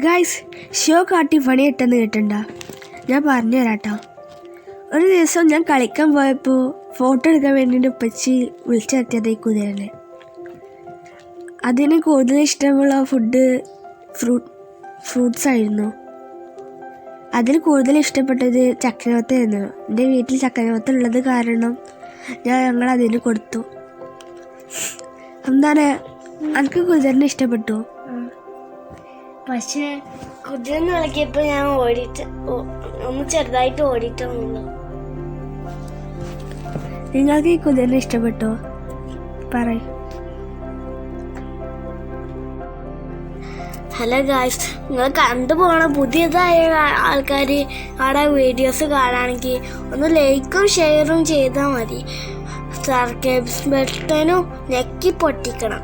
Guys, show കാട്ടി പണി കിട്ടുന്ന കേട്ടിട്ടുണ്ട? ഞാൻ പറഞ്ഞു തരാം കേട്ടോ. ഒരു ദിവസം ഞാൻ കളിക്കാൻ പോയപ്പോൾ ഫോട്ടോ എടുക്കാൻ വേണ്ടിയിട്ട് ഉപ്പച്ചി വിളിച്ചെത്തിയത് ഈ കുതിരനെ. അതിന് കൂടുതൽ ഇഷ്ടമുള്ള ഫുഡ് ഫ്രൂട്ട്സ് ആയിരുന്നു. അതിൽ കൂടുതൽ ഇഷ്ടപ്പെട്ടത് ചക്കരവത്തായിരുന്നു. എൻ്റെ വീട്ടിൽ ചക്കരവത്ത ഉള്ളത് കാരണം ഞങ്ങൾ അതിന് കൊടുത്തു. എന്താണ്, എനിക്ക് കുതിരനെ ഇഷ്ടപ്പെട്ടു. പക്ഷെ കുതിര കളിക്കിയപ്പോൾ ഞാൻ ഒന്ന് ചെറുതായിട്ട് ഓടിയിട്ടുള്ളൂ. നിങ്ങൾക്ക് ഈ കുതിരനെ ഇഷ്ടപ്പെട്ടോ? പറയ്. ഹലോ ഗായ്സ്, നിങ്ങൾ കണ്ടുപോകണ പുതിയതായ ആൾക്കാർ അവിടെ വീഡിയോസ് കാണുകയാണെങ്കിൽ ഒന്ന് ലൈക്കും ഷെയറും ചെയ്താൽ മതി. സബ്സ്ക്രൈബ് ബട്ടനും ഞെക്കി പൊട്ടിക്കണം.